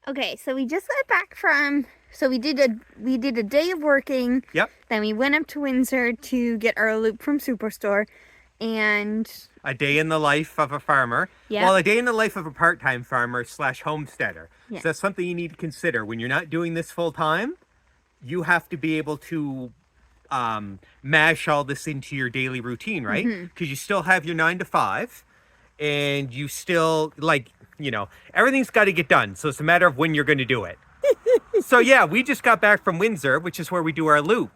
Okay, so we just got back from. So we did a day of working. Yep. Then we went up to Windsor to get our loop from Superstore, and A day in the life of a farmer. yeah, Well, a day in the life of a part-time farmer slash homesteader. yeah. So that's something you need to consider. When you're not doing this full time, you have to be able to mash all this into your daily routine, right? Because you still have your 9 to 5 and you still, like, everything's got to get done. So it's a matter of when you're going to do it. So yeah, we just got back from Windsor, which is where we do our loop.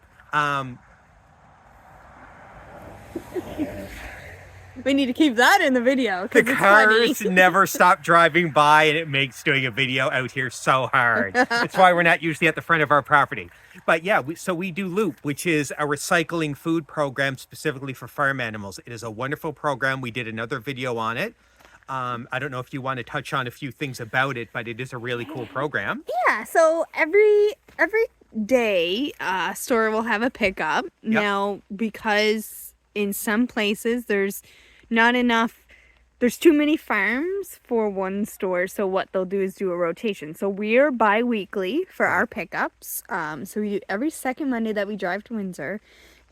We need to keep that in the video The because it's cars funny. never stop driving by, and it makes doing a video out here so hard. That's why we're not usually at the front of our property. But yeah, so we do Loop, which is a recycling food program specifically for farm animals. It is a wonderful program. We did another video on it. I don't know if you want to touch on a few things about it, but it is a really cool program. Yeah. So every day, store will have a pickup. Yep. Now, because in some places there's not enough. There's too many farms for one store, so what they'll do is do a rotation. So we're bi-weekly for our pickups. So we do every second Monday that we drive to Windsor,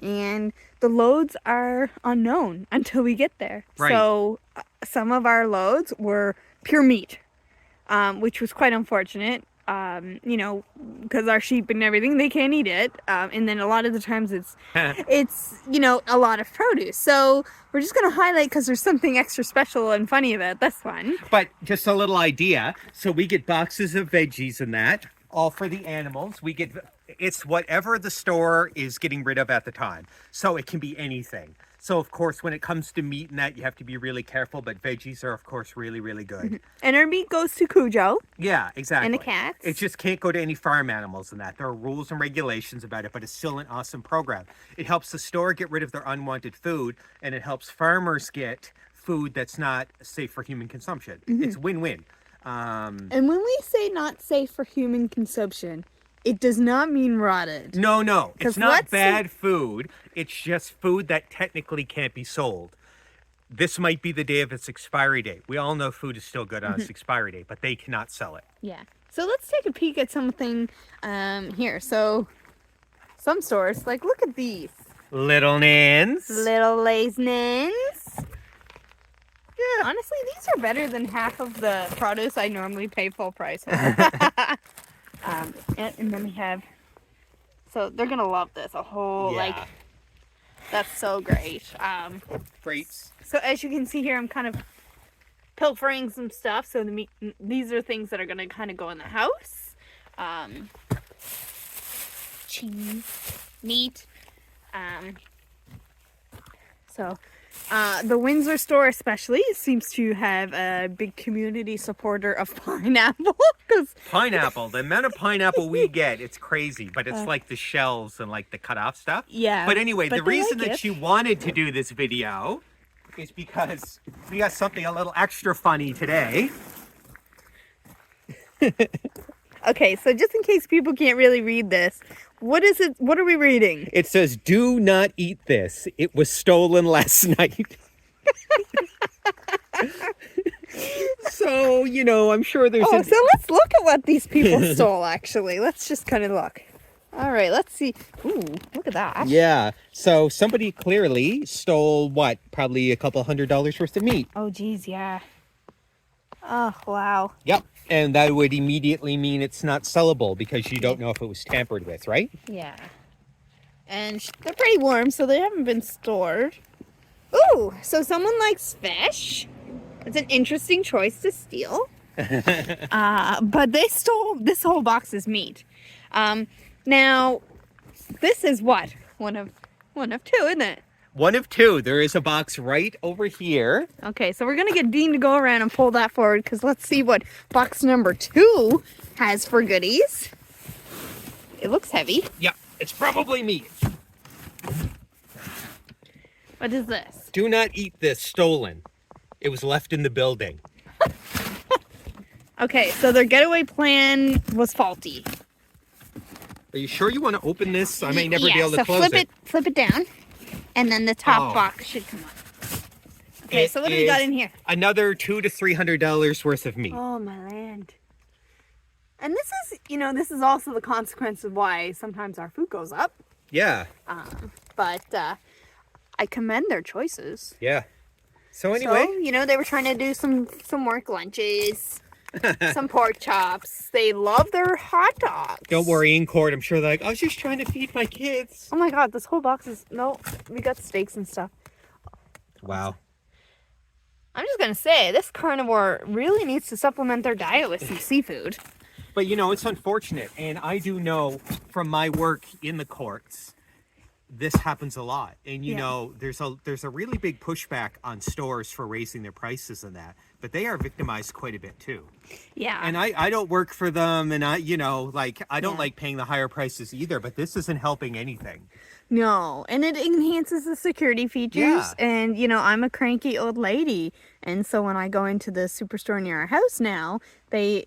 and the loads are unknown until we get there. Right. So some of our loads were pure meat, which was quite unfortunate. Because our sheep and everything, they can't eat it. And then a lot of the times it's a lot of produce. So we're just going to highlight because there's something extra special and funny about this one. But just a little idea. So we get boxes of veggies and that, all for the animals. It's whatever the store is getting rid of at the time. So it can be anything. So of course, when it comes to meat and that, you have to be really careful, but veggies are of course really, really good. And our meat goes to Cujo. Yeah, exactly. And the cats. It just can't go to any farm animals and that. There are rules and regulations about it, but it's still an awesome program. It helps the store get rid of their unwanted food, and it helps farmers get food that's not safe for human consumption. It's win-win. And when we say not safe for human consumption, it does not mean rotted. No. It's not let's bad food. It's just food that technically can't be sold. This might be the day of its expiry date. We all know food is still good on its expiry date, but they cannot sell it. Yeah. So let's take a peek at something here. So some stores, like, look at these. Little Nans. Little Lay's Nins. Yeah. Honestly, these are better than half of the produce I normally pay full price for. And then we have, so they're going to love this. Yeah. That's so great. Greats. So as you can see here, I'm kind of pilfering some stuff. So these are things that are going to kind of go in the house. Cheese, meat. The Windsor store especially seems to have a big community supporter of pineapple. Pineapple. The amount of pineapple we get, it's crazy. But it's like the shells and like the cut off stuff. Yeah. But anyway, the reason like that you wanted to do this video is because we got something a little extra funny today. Okay, so just in case people can't really read this, what is it? What are we reading? It says, "Do not eat this. It was stolen last night." So, I'm sure there's So let's look at what these people stole, actually. Let's just kind of look. All right, let's see. Ooh, look at that. Yeah. So somebody clearly stole what? Probably a couple $100 worth of meat. Oh, geez, yeah. Oh, wow. Yep. And that would immediately mean it's not sellable because you don't know if it was tampered with, right? Yeah. And they're pretty warm, so they haven't been stored. Ooh, so someone likes fish. It's an interesting choice to steal. But they stole this whole box is meat. Now, this is what? One of two, isn't it? One of two. There is a box right over here. Okay, so we're going to get Dean to go around and pull that forward because let's see what box number 2 has for goodies. It looks heavy. Yep. It's probably meat. What is this? Do not eat this. Stolen. It was left in the building. Okay, so their getaway plan was faulty. Are you sure you want to open this? I may never be able to close it. Flip it down, and then the top box should come up. Okay, so what do we got in here? Another $200 to $300 worth of meat. Oh, my land. And this is also the consequence of why sometimes our food goes up. Yeah. But I commend their choices. Yeah. So anyway, So, they were trying to do some work lunches, some pork chops. They love their hot dogs. don't worry, in court, I'm sure they're like, I was just trying to feed my kids. Oh my God, this whole box is, no, we got steaks and stuff. Wow. I'm just going to say, this carnivore really needs to supplement their diet with some seafood. But it's unfortunate. And I do know from my work in the courts, this happens a lot. And there's a really big pushback on stores for raising their prices and that. But they are victimized quite a bit too. Yeah. And I don't work for them, and I don't like paying the higher prices either, but this isn't helping anything. No, and it enhances the security features. Yeah. And, I'm a cranky old lady. And so when I go into the superstore near our house now, they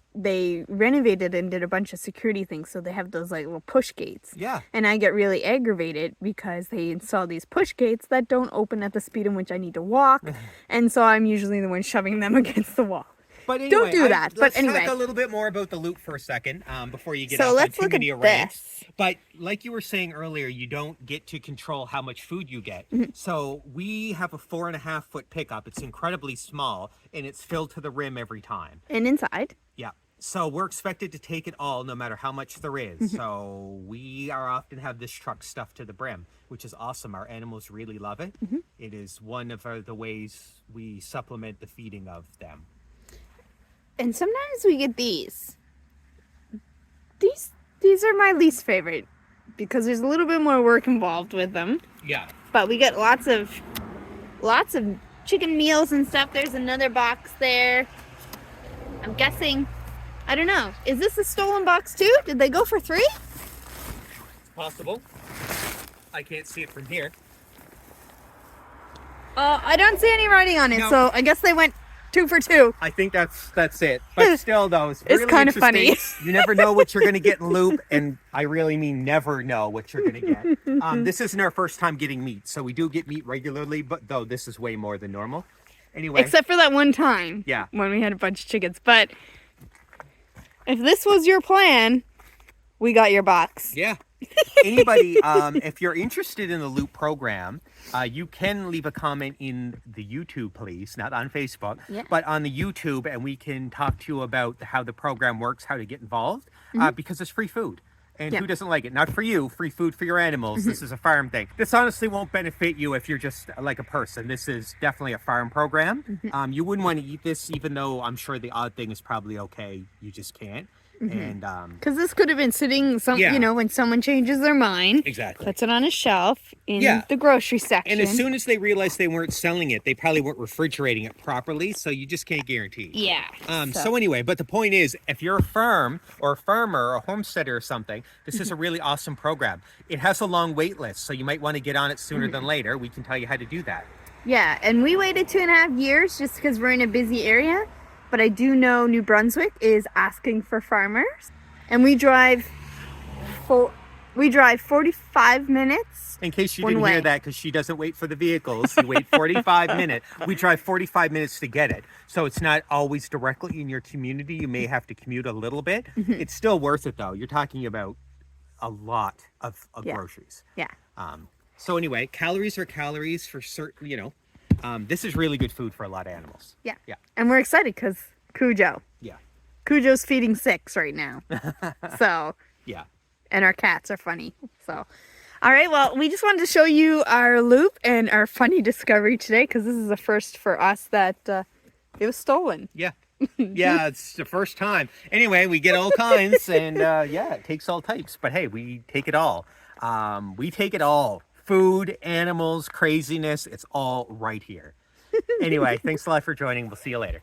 renovated and did a bunch of security things. So they have those like little push gates. Yeah. And I get really aggravated because they install these push gates that don't open at the speed in which I need to walk. And so I'm usually the one shoving them against the wall. But anyway, don't do that. Let's but anyway, talk a little bit more about the loop for a second before you get so off on let's too look at many rants. this. But like you were saying earlier, you don't get to control how much food you get. So we have a 4.5-foot pickup. It's incredibly small, and it's filled to the rim every time. And inside. Yeah. So we're expected to take it all, no matter how much there is. So we often have this truck stuffed to the brim, which is awesome. Our animals really love it. It is one of the ways we supplement the feeding of them. And sometimes we get these. These are my least favorite because there's a little bit more work involved with them. Yeah. But we get lots of chicken meals and stuff. There's another box there. I'm guessing, I don't know. Is this a stolen box too? Did they go for 3? It's possible. I can't see it from here. I don't see any writing on it, No. so I guess they went 2 for 2. I think that's it. But still, though, it's really kind of interesting. funny. You never know what you're going to get in loop, and I really mean never know what you're going to get. This isn't our first time getting meat, so we do get meat regularly, but though this is way more than normal. Anyway. Except for that one time. Yeah. When we had a bunch of chickens. But if this was your plan, we got your box. Yeah. Anybody, if you're interested in the Loop program, you can leave a comment in the YouTube, please, not on Facebook, but on the YouTube, and we can talk to you about how the program works, how to get involved, because it's free food. And who doesn't like it? Not for you, free food for your animals. This is a farm thing. This honestly won't benefit you if you're just like a person. This is definitely a farm program. You wouldn't want to eat this, even though I'm sure the odd thing is probably okay. You just can't. And because this could have been sitting when someone changes their mind, exactly, puts it on a shelf in the grocery section, and as soon as they realized they weren't selling it, they probably weren't refrigerating it properly, so you just can't guarantee. So anyway, but the point is, if you're a farm or a farmer or a homesteader or something, this is a really awesome program. It has a long wait list, so you might want to get on it sooner than later. We can tell you how to do that. Yeah, and we waited 2.5 years just because we're in a busy area. But I do know New Brunswick is asking for farmers, and we drive 45 minutes. In case you didn't hear that, because she doesn't wait for the vehicles, you wait 45 minutes. We drive 45 minutes to get it, so it's not always directly in your community. You may have to commute a little bit. It's still worth it, though. You're talking about a lot of groceries. Yeah. So anyway, calories are calories for certain. This is really good food for a lot of animals. Yeah. Yeah. And we're excited because Cujo. Yeah. Cujo's feeding 6 right now. So. Yeah. And our cats are funny. So. All right. Well, we just wanted to show you our loop and our funny discovery today because this is the first for us that it was stolen. Yeah. Yeah, it's the first time. Anyway, we get all kinds and it takes all types. But hey, we take it all. We take it all. Food, animals, craziness, it's all right here. Anyway, thanks a lot for joining. We'll see you later.